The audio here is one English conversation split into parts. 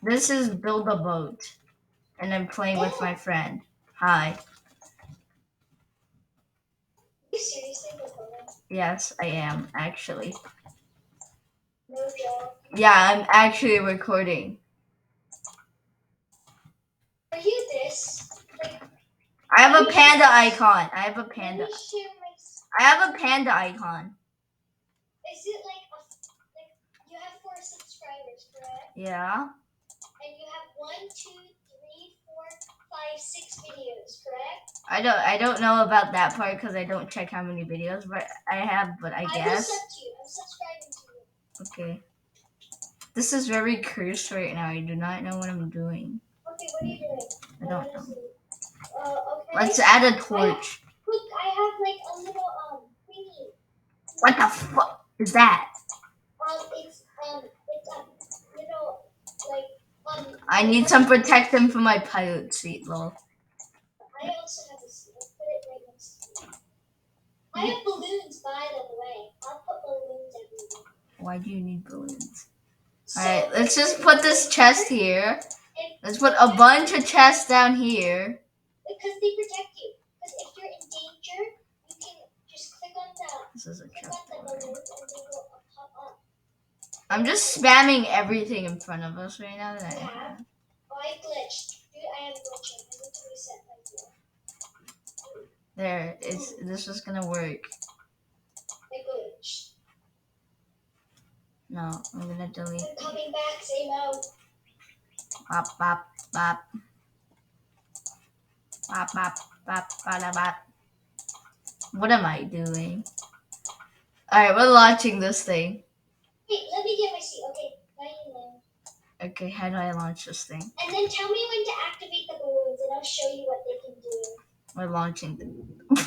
This is Build a Boat, and I'm playing with my friend. Hi. You seriously recording? Yes, I am, actually. No joke. Yeah, I'm actually recording. Are you this? Like, I have a panda icon. I have a let panda. me share my. I have a panda icon. Is it like you have 4 subscribers, correct? Yeah. And you have 1, 2, 3, 4, 5, 6 videos, correct? I don't know about that part because I don't check how many videos, but I have. But I I will guess. sub to you. I'm subscribing to you. Okay. This is very cursed right now. I do not know what I'm doing. Okay, what are you doing? I don't know. Okay. Let's add a torch. Look, I have like a little thingy. What the fuck is that? It's you know, like I need some protection for my pilot seat, lol. I also have a seat. I'll put it right next to me. I have balloons, by the way. I'll put balloons everywhere. Why do you need balloons? So, Alright, let's just put this chest here. Let's put a bunch of chests down here. Because they protect you. Because if you're in danger, you can just click on This is a the trap balloons and they will pop up. I'm just spamming everything in front of us right now. That I have. Oh, I glitched. Dude, I am glitching. I need to reset my gear. There, this is gonna work. I glitched. No, I'm gonna delete. I'm coming back, say no. Bop, bop, bop. Bop, bop, bop, bada, bop. What am I doing? Alright, we're launching this thing. Wait, let me get my seat. Okay, now you land. Okay, how do I launch this thing? And then tell me when to activate the balloons, and I'll show you what they can do. We're launching the.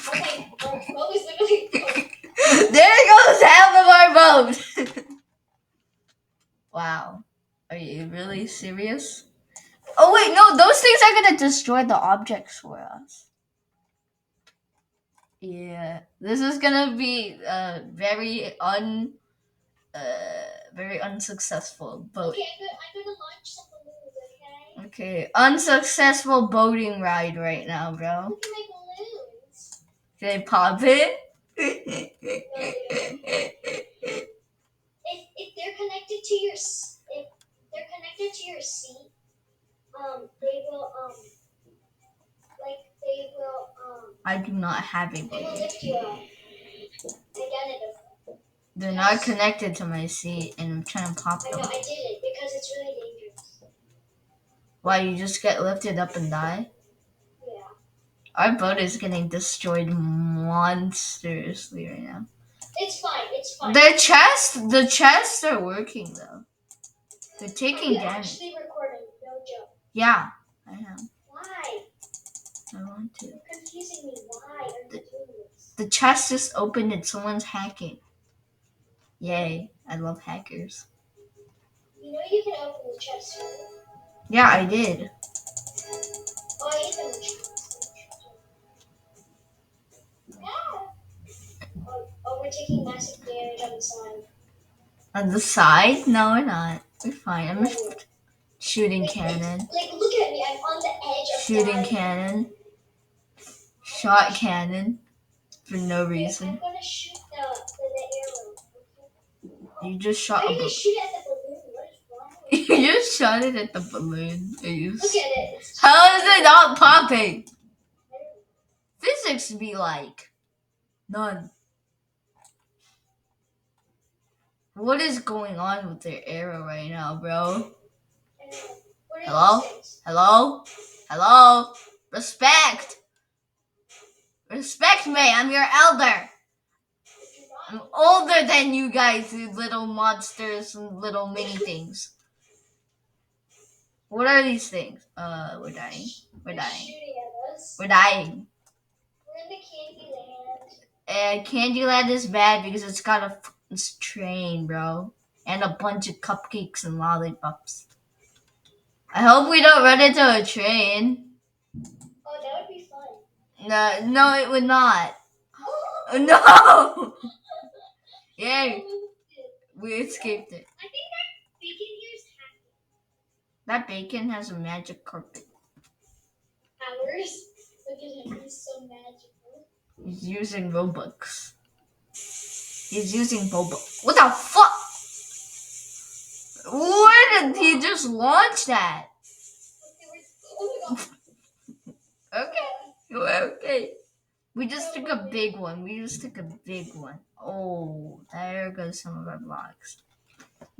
Okay, our boat is literally going. There goes half of our boat! Wow. Are you really serious? Oh wait, no, those things are gonna destroy the objects for us. Yeah, this is gonna be very unsuccessful boat. Okay, I'm gonna launch some balloons, okay? Okay, unsuccessful boating ride right now, bro. Look at my balloons. Can I pop it? If they're connected to your seat, they will I do not have a they will balloon. lift you up. They're not connected to my seat, and I'm trying to pop I them. know, I did it because it's really dangerous. Why, you just get lifted up and die? Yeah. Our boat is getting destroyed monstrously right now. It's fine. The chests are working though. They're taking damage. Are you actually recording? No joke. Yeah, I am. Why? I want to. You're confusing me. Why are you doing this? The chest just opened and someone's hacking. Yay, I love hackers. You know you can open the chest, right? Yeah, I did. Oh, I hate them when chests. Oh, we're taking massive damage on the side. On the side? No, we're not. We're fine. I'm just shooting cannon. Like, look at me. I'm on the edge of Shooting dying. cannon. Shot cannon. For no reason. I'm gonna shoot the arrow. Okay? You just shot Why a did I balloon. shoot at the balloon? What is wrong with you? You just shot it at the balloon. Look at it. How is it not popping? Physics be like none. What is going on with their arrow right now, bro? Hello? Hello? Hello? Respect! Respect me, I'm your elder! I'm older than you guys, you little monsters and little mini things. What are these things? We're dying. We're dying. We're dying. We're in the Candyland. Candyland is bad because it's got a train, bro. And a bunch of cupcakes and lollipops. I hope we don't run into a train. Oh, that would be fun. No, it would not. No! Yay! We escaped it. I think that beacon here is hacking. That bacon has a magic carpet. Ours. Look at him. He's so magical. He's using Robux. He's using Boba. What the fuck? Where did he just launch that? Okay. Okay. We just took a big one. Oh, there goes some of our blocks.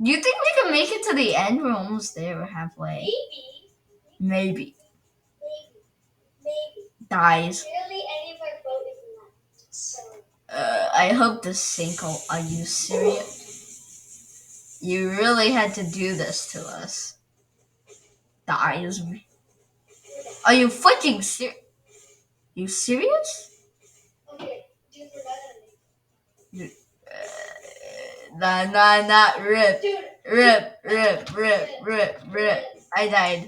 Do you think we can make it to the end? We're almost there. We're halfway. Maybe. Dies. Barely any of our boat is left. So. I hope this sinkhole. Are you serious? You really had to do this to us. Dies. Are you fucking serious? You serious? Okay, do for that. Nah, rip. Dude. Rip. I died.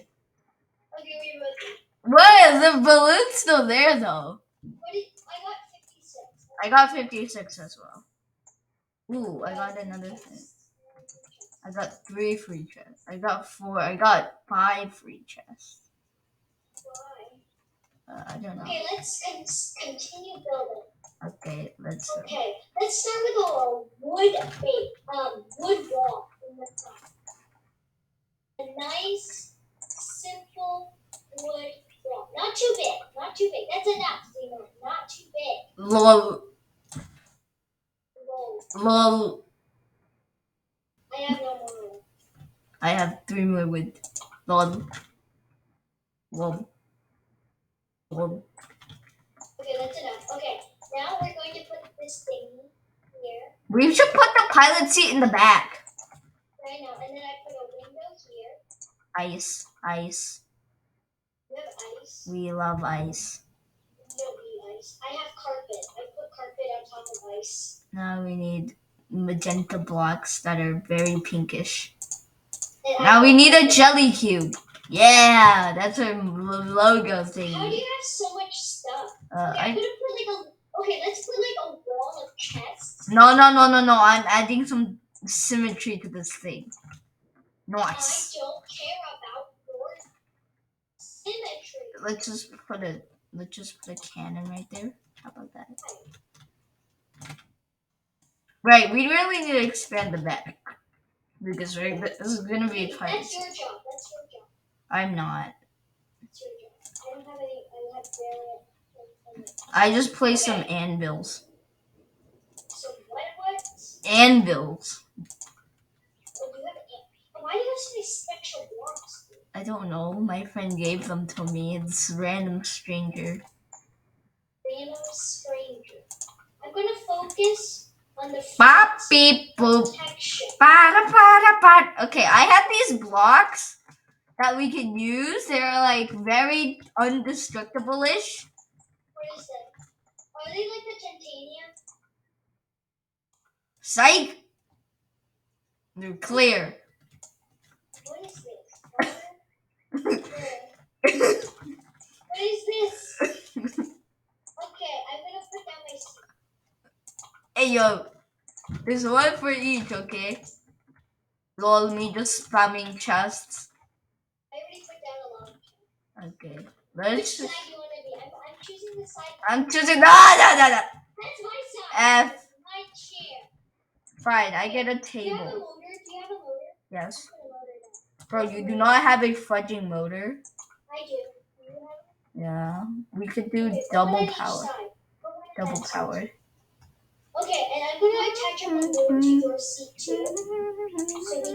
Okay, wait, wait. What? The balloon's still there though. I got 56. I got 56 as well. Ooh, I got another thing. I got 3 free chests. I got 4. I got 5 free chests. Why? I don't know. Okay, let's continue building. Okay, let's start with a wood wall in the top. A nice, simple wood wall. Not too big. That's enough, Zeno. Not too big. Lol. I have no more wood. I have 3 more wood. Lol. Okay, that's enough. Okay, now we're going to put this thing here. We should put the pilot seat in the back. Right now, and then I put a window here. Ice. We have ice. We love ice. We don't need ice. I have carpet. I put carpet on top of ice. Now we need magenta blocks that are very pinkish. Now we need a jelly cube. Yeah, that's our logo thing. How do you have so much stuff? I could have put okay, let's put a wall of chests. No. I'm adding some symmetry to this thing. Nice. I don't care about your symmetry. Let's just put a cannon right there. How about that? Right, we really need to expand the back. Because this is gonna be a pirate. That's your job. I'm not. That's your job. I don't have any. I have barely. I just placed some anvils. So what? Anvils. Oh, why do you have so many special blocks? I don't know. My friend gave them to me. It's random stranger. I'm gonna focus on the Bop, beep, boop. protection. Okay, I have these blocks that we can use. They're like very undestructible-ish. What is that? Are they like the titanium? Psych! They're clear. What is this? What is this? Okay, I'm gonna put down my seat. Hey yo, there's one for each, okay? Lol, me just spamming chests. I already put down a lot. Okay, Which let's side just. do you want to be? I'm choosing the side. I'm choosing. No. That's my side. F. My chair. Fine, I get a Do you have a table. motor? Yes. Put a motor down. Bro, you do not have a fudging motor. I do. Do you have it? Yeah, we could do Okay, double one on each power. side. Double power. Okay, and I'm gonna attach a balloon to your seat too, so we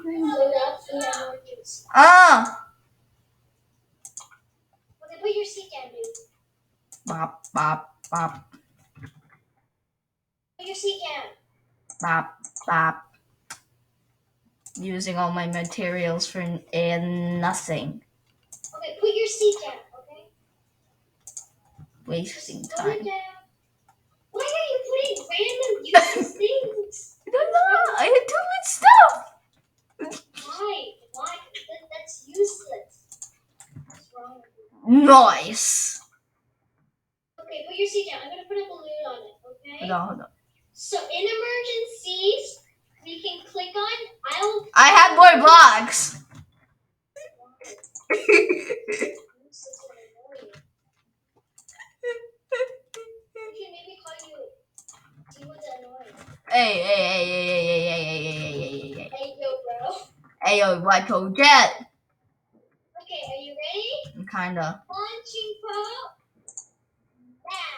can load up the emergency. Ah! Okay, put your seat down, dude. Bop. Put your seat down. Bop. Using all my materials for nothing. Okay, put your seat down, okay? Wasting Put time. it down. Why are you putting random useless things? I don't know. I had too much stuff. Why? That's useless. What's wrong with you? Nice. Okay, put your seat down. I'm gonna put a balloon on it, okay? Hold on. So in emergencies, we can click on. I have more blocks. Maybe call you Timo the Annoying. Hey. Hey, yo, bro. Hey, yo, what told Jet? Okay, are you ready? Kinda. Launching pop. Now.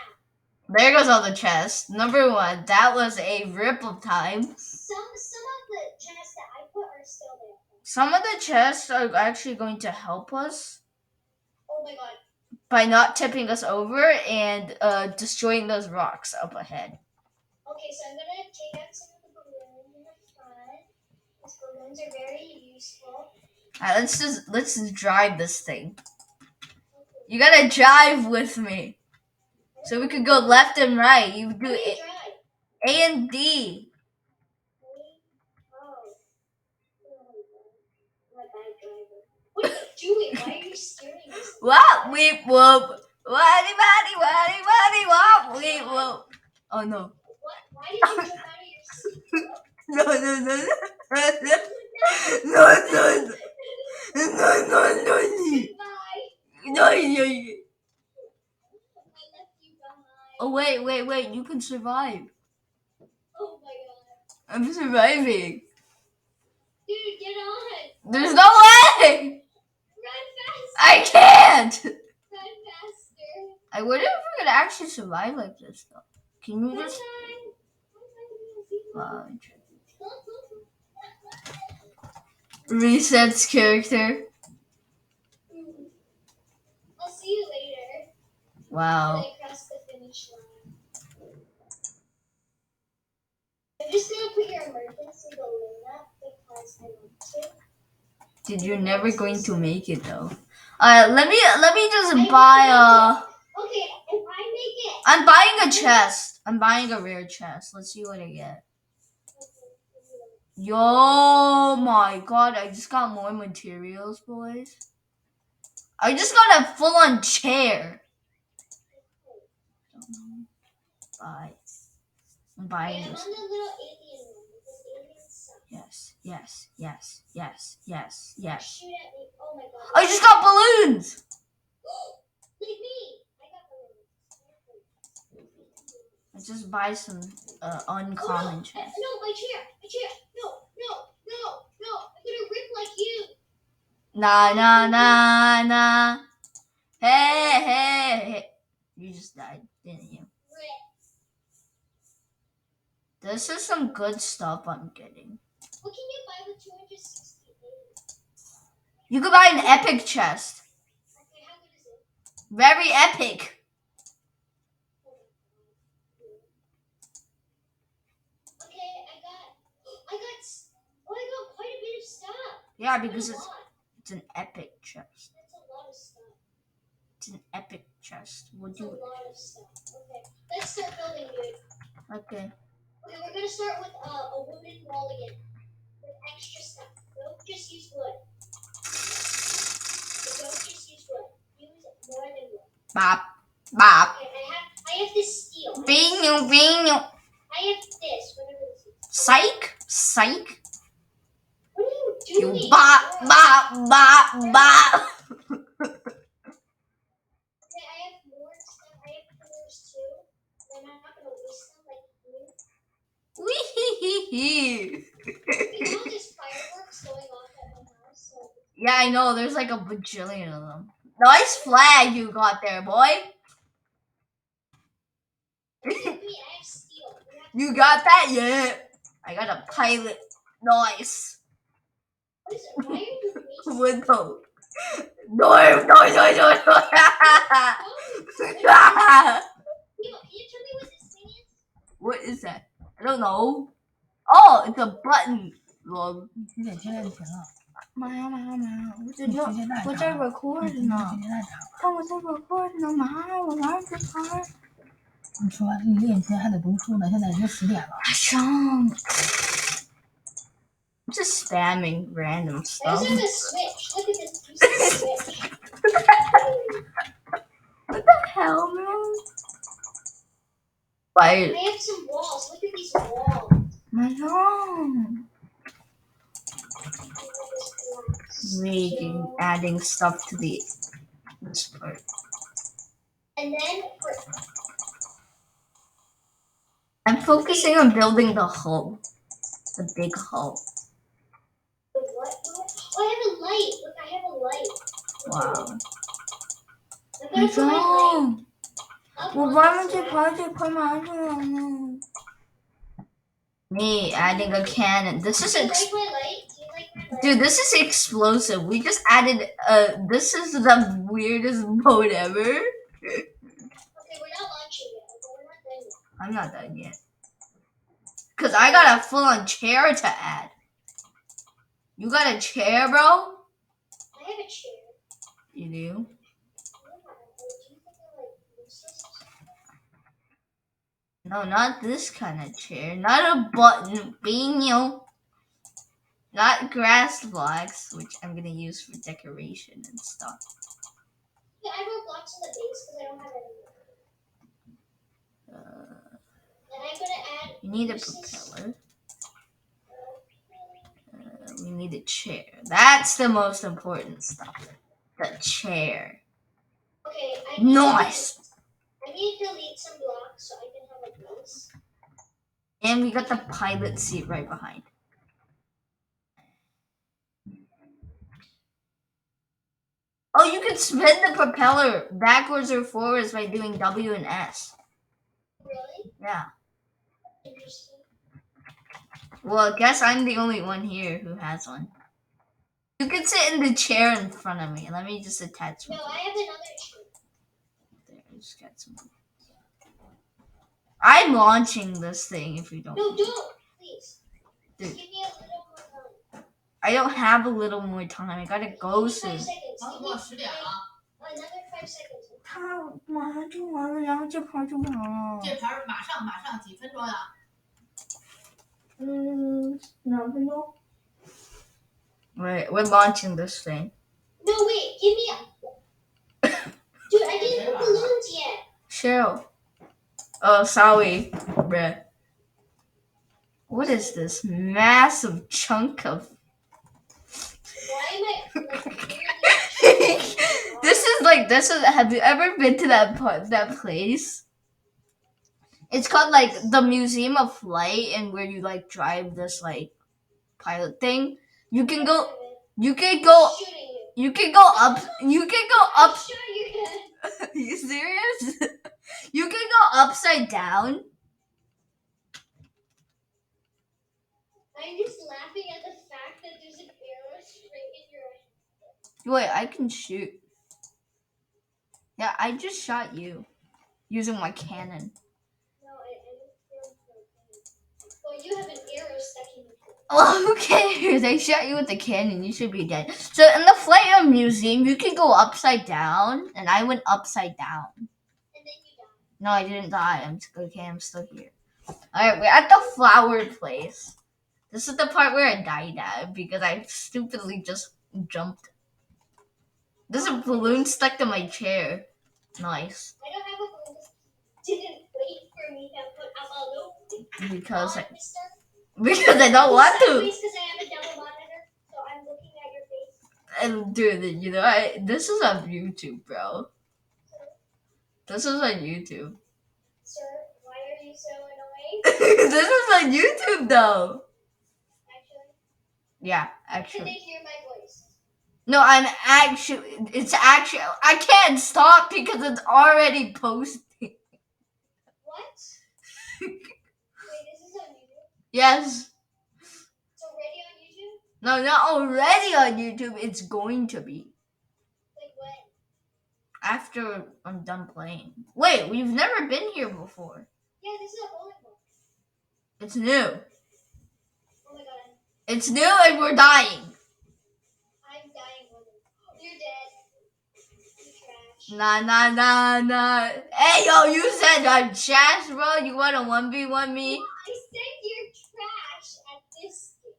There goes all the chests. Number 1, that was a rip of time. Some of the chests that I put are still there. Some of the chests are actually going to help us. Oh my god. By not tipping us over and destroying those rocks up ahead. Okay, so I'm gonna take out some of the balloons in the front. These balloons are very useful. Alright, let's just drive this thing. You gotta drive with me. So we could go left and right. You do A and D. What are you doing? Why are you steering this? What? Weep whoop. Waddy wop. Weep whoop. Oh no. What? Why did you jump out of your seat? No. No. Oh wait. You can survive. Oh my god. I'm surviving. Dude, get on. There's no way. Run faster. I can't. Run faster. I wonder if we're gonna actually survive like this though. Can you just resets character? I'll see you later. Wow. When I cross the finish line. I'm just gonna put your emergency balloon up because I want to. Dude, you're never going to make it though. Let me just buy Okay, if I make it. I'm buying a chest. I'm buying a rare chest. Let's see what I get. Yo, my god, I just got more materials, boys. I just got a full-on chair. Buy. I'm buying this. I'm on the little alien one because aliens suck. Yes. Shoot at me. Oh my god. I just got balloons. Like me. I got balloons. Let's just buy some uncommon chests. No, my chair. No. I'm gonna rip like you. Nah. Hey. You just died, didn't you? Rip. This is some good stuff I'm getting. What can you buy with 268? You could buy an epic chest. Okay, how good is it? Very epic. Okay, I got quite a bit of stuff. Yeah, because it's an epic chest. That's a lot of stuff. It's an epic chest. A lot of stuff. Okay, let's start building, dude. Okay, we're gonna start with a wooden wall again. With extra stuff. Don't just use wood. Use more than wood. Bop. Okay, I have this steel. Bing. I have this, whatever this is. Psych. What are you doing? You bop. Okay, I have more stuff. I have pillars too. I'm not gonna waste them like you. Wee. All these fireworks going off at my house. So. Yeah, I know. There's like a bajillion of them. Nice flag you got there, boy. I have steel. You got that? Yeah. I got a pilot. Nice. Why are you wasting? Window. No. Can you tell me what this thing is? What is that? I don't know. Oh, it's a button. Lol. 几点？现在几点了？妈呀！你时间太长了。我在 record 呢。时间太长了。看我在 record 呢，妈！我玩这玩。你说你练习还得读书呢，现在已经10点了。I'm just spamming random stuff. There's a switch. Look at this piece of switch. What the hell, man? I have some walls. Look at these walls. My God. making adding stuff to this part. And then I'm focusing on building the hull, the big hull. what? Oh, I have a light. Look, I have a light. Wow. I'm gonna put my light up Well, on why this would you wall. probably put my Me adding a cannon. This is Do you like my light? Do you like my light? dude. This is explosive. We just added. This is the weirdest mode ever. Okay, we're not launching yet. Okay, we're not done yet. I'm not done yet. Cause I got a full-on chair to add. You got a chair, bro? I have a chair. You do? Yeah, do you think I like useless? No, not this kind of chair. Not a button, Beano. Not grass blocks, which I'm gonna use for decoration and stuff. Yeah, I wrote blocks in the base because I don't have any. And I'm gonna add. You need a useless- propeller. We need a chair. That's the most important stuff. The chair. Okay, Nice. I need to delete some blocks so I can have a base. And we got the pilot seat right behind. Oh, you can spin the propeller backwards or forwards by doing W and S. Really? Yeah. Interesting. Well, I guess I'm the only one here who has one. You can sit in the chair in front of me. Let me just attach No, one. I have another chair. There, I just got some. I'm launching this thing if you don't. No, don't. Please. Dude. Give me a little more time. I don't have a little more time. I gotta go Give me soon. 5 seconds. Give me another 5 seconds. 他马上就完了，然后这盘就完了。这盘马上几分钟呀2分钟。Right, we're launching this thing. No, wait. Give me a... Dude, I didn't put balloons yet. Cheryl. Oh, sorry, bruh. What is this massive chunk of... Why am I... This is, have you ever been to that place? It's called like the Museum of Flight, and where you like drive this like pilot thing. You can go up, you can go up. Sure you can. Are you serious? You can go upside down. I'm just laughing at the fact that there's an arrow straight in your head. Wait, I can shoot. Yeah, I just shot you using my cannon. No, I don't feel. Well, you have an arrow stuck in your head. Oh, who cares? I shot you with the cannon. You should be dead. So in the Flight Museum, you can go upside down, and I went upside down. And then you die. No, I didn't die. I'm still here. All right, we're at the flower place. This is the part where I died at because I stupidly just jumped. There's a balloon stuck to my chair. Nice. I don't have a balloon. Didn't wait for me to put a balloon. Because on, I mister. don't want to. Because I have a double monitor, so I'm looking at your face. And dude, you know, this is on YouTube, bro. This is on YouTube. Sir, why are you so annoying? This is on YouTube, though. Actually, Yeah, can actually. they hear my voice? No, it's actually, I can't stop because it's already posted. What? Wait, this is on YouTube? Yes. It's already on YouTube? No, not already on YouTube. It's going to be. Like when? After I'm done playing. Wait, we've never been here before. Yeah, this is a bowling ball. It's new. Oh my god. It's new and we're dying. I'm dying with it. You're dead. You trash. Nah. Hey, yo, you said I'm trash, bro. You want to 1v1 me? I said you're trash at this game.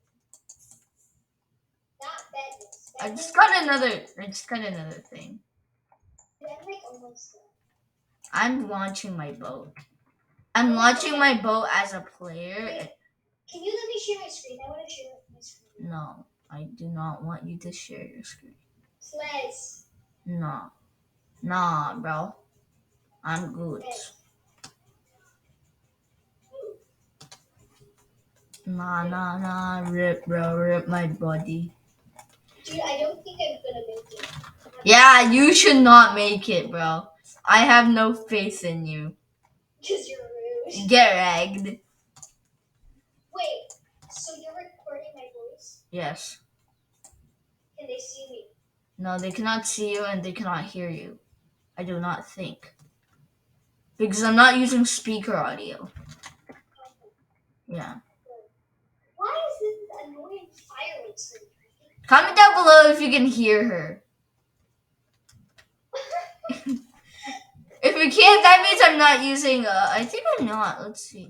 Not badness. I just got another thing. I'm like almost done. I'm launching my boat. I'm launching my boat as a player. Wait, can you let me share my screen? I want to share my screen. No, I do not want you to share your screen. Please. No. Nah, bro. I'm good. Nah. Rip, bro. Rip my body. Dude, I don't think I'm gonna make it. Yeah, you should not make it, bro. I have no faith in you. Because you're rude. Get ragged. Wait, so you're recording my voice? Yes. Can they see me? No, they cannot see you and they cannot hear you. I do not think. Because I'm not using speaker audio. Yeah. Why is this annoying fire extinguisher? Comment down below if you can hear her. If you can't, that means I'm not using I think I'm not. Let's see.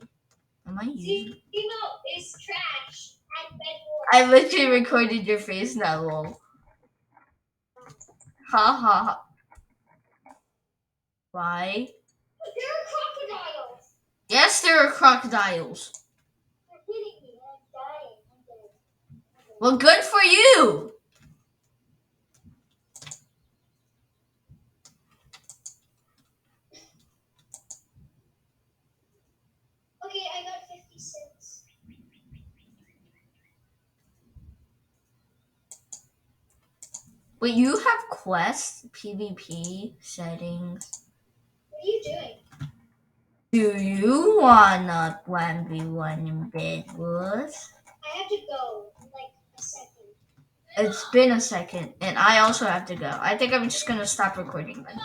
Am I using? Emo is trash at bedroom. I literally recorded your face now, lol. Ha ha. Why? There are crocodiles. Yes, there are crocodiles. They're hitting me and I'm dying. I'm dead. Well, good for you. Okay, I got 56. Wait, you have quest PvP settings. What are you doing? Do you wanna 1v1 in Bedwars? I have to go in like a second. It's been a second, and I also have to go. I think I'm just gonna stop recording then.